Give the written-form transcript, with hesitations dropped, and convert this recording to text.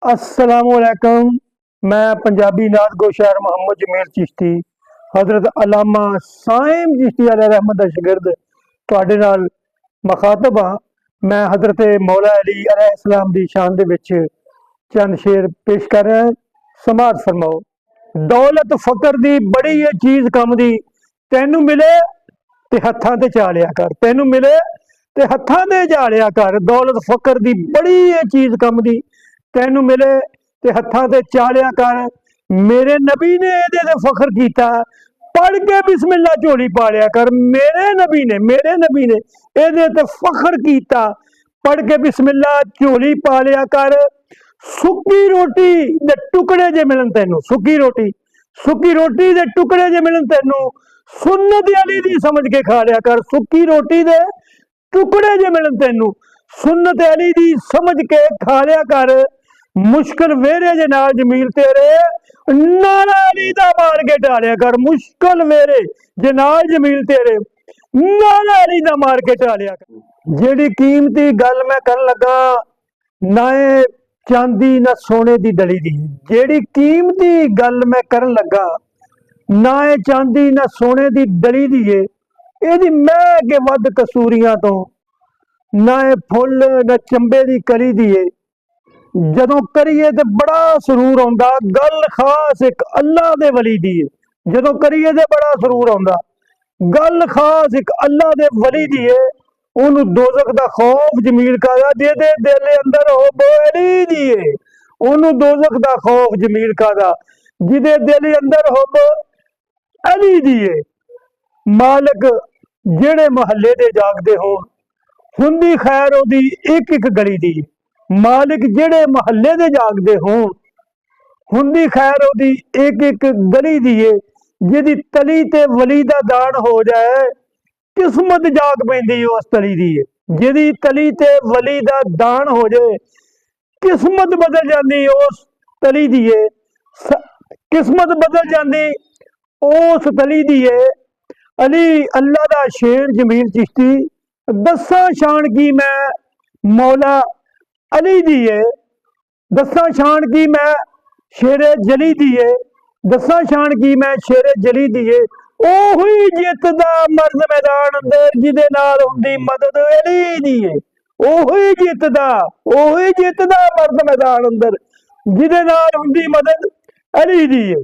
अस्सलामुअलैकुम। मैं पंजाबी नात गो शायर मोहम्मद जमीर चिश्ती हजरत अलामा साइम चिश्ती अलैहि रहमत दा शागिर्द तुहाडे नाल मुखातब हाँ। मैं हजरत मौला अली अलैहिस्सलाम दी शान दे विच चंद शेर पेश कर रहा। समात फरमाओ। दौलत फकर दी बड़ी है चीज़ कम दी, तैनू मिले ते हत्थां ते चालिया कर। तैनू मिले ते हत्थां ते चालिया कर। दौलत फकर दी बड़ी है चीज़ कम दी, तैनू मिले ते हत्थां ते चालिया कर। मेरे नबी ने एदे ते फखर कीता, पढ़ के बिस्मिल्ला झोली पालिया कर। मेरे नबी ने एदे ते फखर कीता, पढ़ के बिस्मिल्ला झोली पालिया कर। सुक्की रोटी दे टुकड़े जे मिलन तैनू, सुक्की रोटी दे टुकड़े जे मिलन तैनू, सुन्नत अली दी समझ के खा लिया कर। सुक्की रोटी दे टुकड़े जे मिलन तैनू, सुन्नत अली दी समझ के खा लिया कर। मुश्किल वेरे जे नाल जमील तेरे, नाना अली दा मार के टालिया कर। मुश्किल वेरे जे नाल जमील तेरे, नाना अली दा मार के टालिया कर। जेड़ी कीमती गल मैं कर लगा, ना चांदी ना सोने दी डली दी। जेड़ी कीमती गल मैं करन लगा, ना चांदी ना सोने दी डली दी है। एदी मैं के वध कसूरियां तो, ना फुल ना चंबे दी कली दी है। जदों करिए ते बड़ा सरूर आउंदा, गल खास एक अल्लाह दे वली दी है। जदों करिए ते बड़ा सरूर आउंदा, गल खास एक अल्लाह दे वली दी है। ओनू दोजख दा खौफ जमील कादा, जेदे दिल अंदर हो बोली दी है। ओनू दोजख दा खौफ जमील कादा, जिदे दिल अंदर हो अली दी है। मालिक जेड़े महल्ले दे जागदे हो, हुंदी खैर ओदी एक एक गली दी। मालिक जेड़े महल्ले दे जागदे हो, हुंदी खैर ओदी एक एक गली दी है। जिदी तली ते वली दा दान हो जाए, किस्मत जाग पैंदी उस तली दी है। जिदी तली ते वली दा दान हो जाए, किस्मत बदल जाती उस तली दी है। किस्मत बदल जाती उस तली दी है। अली अल्लाह दा शेर जमील चिश्ती, दसा शान की मैं मौला अली दी है। दसा शान की मैं शेरे जली दी है। दसा शान की मैं शेरे जली दी है। ओही जितदा मर्द मैदान अंदर, जिदे नाल हुंदी मदद अली दी है। ओही जितदा मर्द मैदान अंदर, जिदे नाल हुंदी मदद अली दी है।